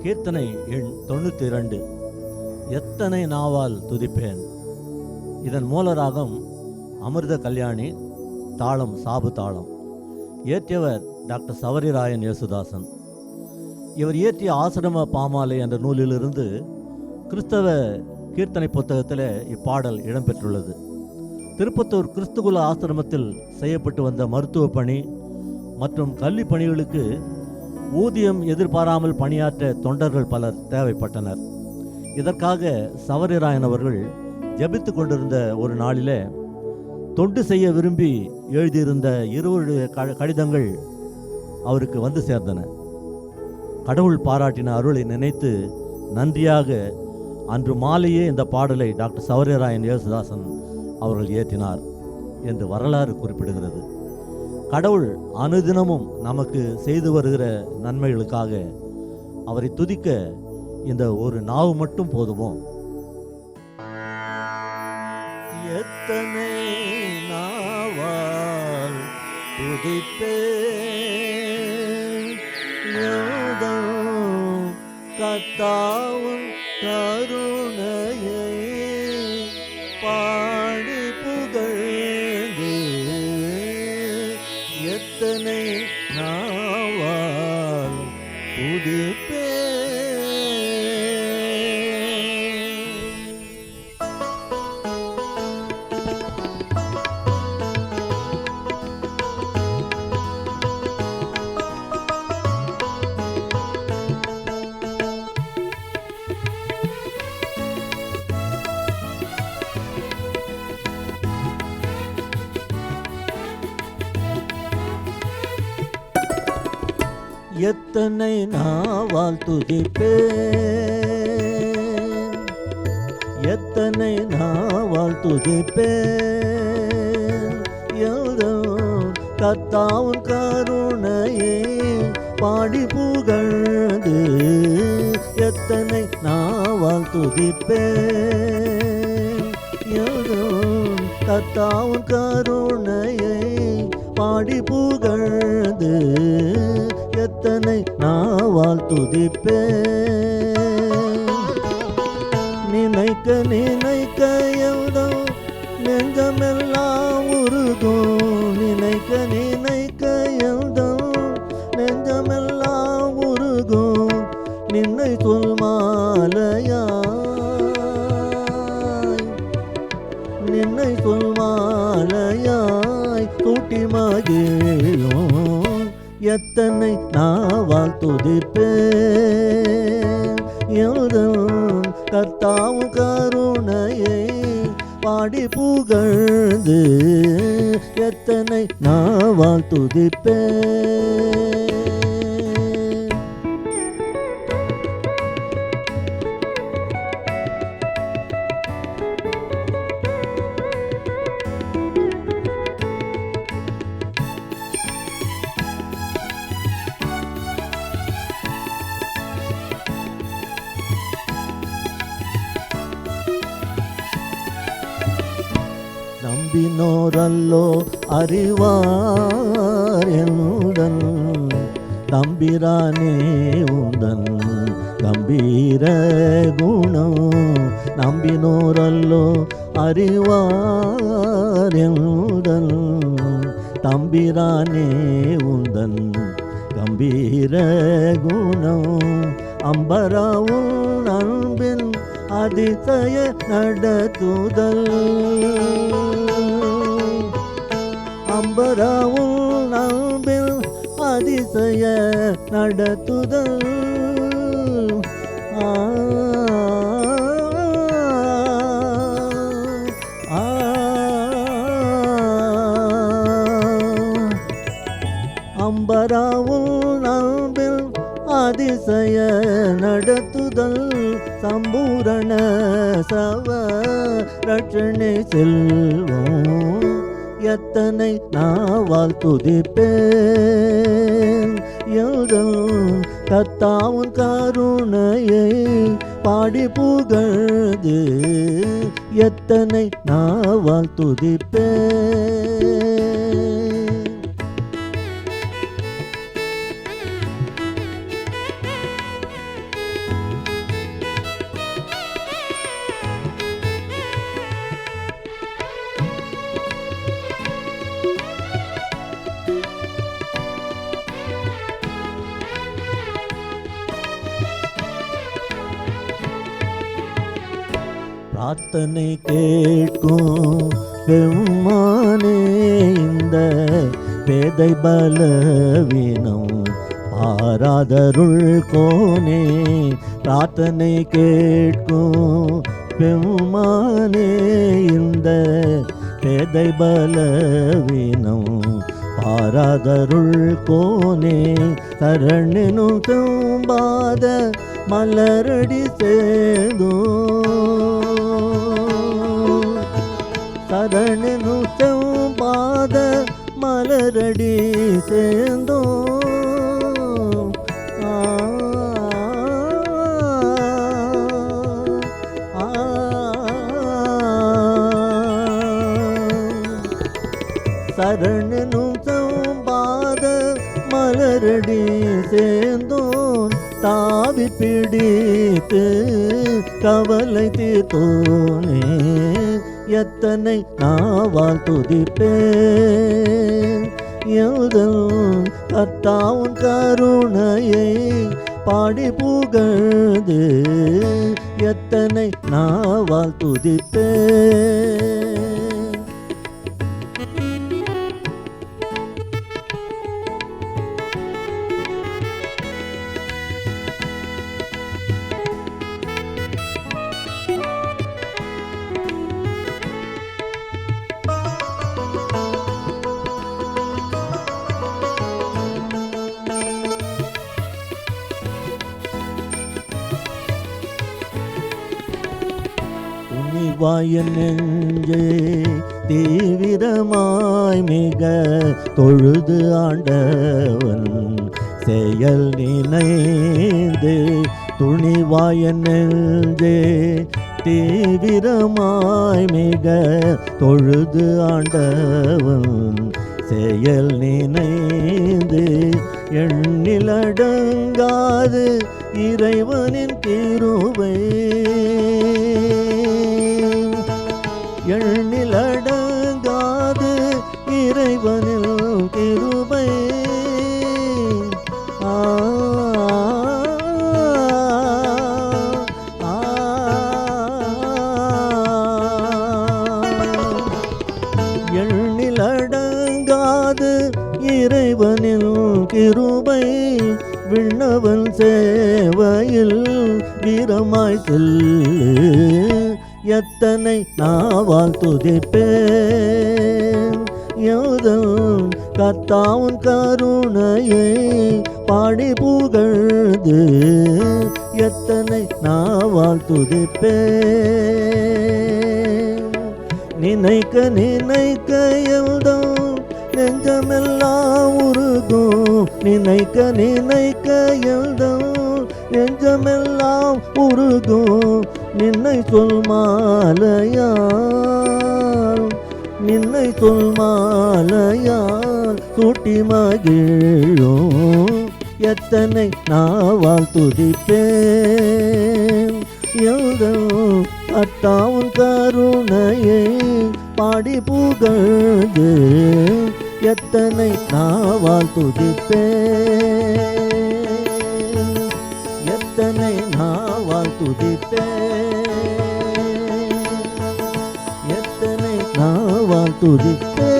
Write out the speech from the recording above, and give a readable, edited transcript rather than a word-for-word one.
கீர்த்தனை எண் 92. எத்தனை நாவால் துதிப்பேன். இதன் மூலராகம் அமிர்த கல்யாணி, தாளம் சாபு தாளம். இயற்றியவர் டாக்டர் சவரிராயன் யேசுதாசன். இவர் இயற்றிய ஆசிரம பாமாலை என்ற நூலிலிருந்து கிறிஸ்தவ கீர்த்தனை புத்தகத்தில் இப்பாடல் இடம்பெற்றுள்ளது. திருப்பத்தூர் கிறிஸ்துகுல ஆசிரமத்தில் செய்யப்பட்டு வந்த மருத்துவ பணி மற்றும் கல்வி பணிகளுக்கு ஊதியம் எதிர்பாராமல் பணியாற்ற தொண்டர்கள் பலர் தேவைப்பட்டனர். இதற்காக சவரிராயன் அவர்கள் ஜெபித்து கொண்டிருந்த ஒரு நாளில் தொண்டு செய்ய விரும்பி எழுதியிருந்த 20 கடிதங்கள் அவருக்கு வந்து சேர்ந்தன. கடவுள் பாராட்டின அருளை நினைத்து நன்றியாக அன்று மாலையே இந்த பாடலை டாக்டர் சவரிராயன் யேசுதாசன் அவர்கள் இயற்றினார் என்று வரலாறு குறிப்பிடுகிறது. கடவுள் அனுதினமும் நமக்கு செய்து வருகிற நன்மைகளுக்காக அவரை துதிக்க இந்த ஒரு நாவு மட்டும் போதுமோ? எத்தனை நாவால் துதிப்பேன், கர்த்தாவின் கருணையை பாடி புகழ்ந்து. எத்தனை நாவால் துதிப்பேன். எத்தனை நாவால் துதிப்பேன், எத்தனை நாவால் துதிப்பேன். கர்த்தாவின் கருணையை பாடி புகழ்ந்து. எத்தனை நாவால் துதிப்பேன், கர்த்தாவின் கருணையை பாடி புகழ்ந்து. எத்தனை நாவால் துதிப்பேன். நினைக்க நினைக்க எவ்வளோ நெஞ்சமெல்லாம் உருகும். நினைக்க நினைக்க எவ்வளோ நெஞ்சமெல்லாம் உருகும். நின்னை சொல் மாலையாய், நின்னை சொல் மாலையாய் கூட்டி மகிழும். எத்தனை நாவால் துதிப்பேன், கர்த்தாவின் கருணையை பாடி புகழ்ந்து. எத்தனை நாவால் துதிப்பேன். நம்பினோரல்லோ அறிவார் என்னுடன். தம்பிரானே உந்தன் கம்பீர குணம். நம்பினோரல்லோ அறிவார் என்னுடன். தம்பிரானே உந்தன் கம்பீர குணம். அம்பராவும் அன்பின் அதிசய நடத்துதல். அம்பராவும் அன்பின் அதிசய நடத்துதல். அம்பராவும் அன்பின் அதிசய நடத்துதல். சம்பூரண சவ ரட்சணை செல்வோம். எத்தனை நாவால் துதிப்பேன், கர்த்தாவின் கருணையை பாடி புகழ்ந்து. எத்தனை நாவால் துதிப்பேன். பிரார்த்தனை கேட்கும் பெம்மானே இந்த பேதை பலவீனம் பாராதருள் கோனே பிரார்த்தனை கேட்கும் பெம்மானே இந்த பேதை பலவீனம் பாராதருள் கோனே சரணினும் செம்பாத மலரடி சேதோ சரணினும் செம்பாத மலரடி சேந்தோ சரணனும் சம்பாத மலரடி சேர்ந்தோன் தாவி பிடித்து கவலை தீர்த்தோனே எத்தனை நாவால் துதிப்பேன் எழுதல் கர்த்தாவின் கருணையை பாடி புகழ்ந்து எத்தனை நாவால் துதிப்பேன். வாயன் நெஞ்சே தீவிரமாய் மிக தொழுது ஆண்டவன் செயல் நினைந்து துணிவாயன் நெஞ்சே தீவிரமாய் மிக தொழுது ஆண்டவன் செயல் நினைந்து எண்ணிலடங்காது இறைவனின் கிருபை எண்ணிலடங்காது இறைவனில் கிருபை எண்ணிலடங்காது இறைவனில் கிருபை விண்ணவன் சேவையில் வீரமாய் செல்லு எத்தனை நாவால் துதிப்பேன் எழுதல் கர்த்தாவின் கருணையை பாடி புகழ்ந்து எத்தனை நாவால் துதிப்பேன். நினைக்க நினைக்க எழுதும் நெஞ்சமெல்லாம் உருகும் நினைக்க நினைக்க எழுதும் நெஞ்சமெல்லாம் உருகும் நின்னை சொல் மாலையால் நின்னை சொல் மாலையால் சூட்டி மகிழும் எத்தனை நாவால் துதிப்பேன் எழுதும் கர்த்தாவின் கருணையை பாடி புகழ்ந்து எத்தனை நாவால் துதிப்பேன் எத்தனை நாவால் துதிப்பேன் எத்தனை நாவால் துதிப்பேன்.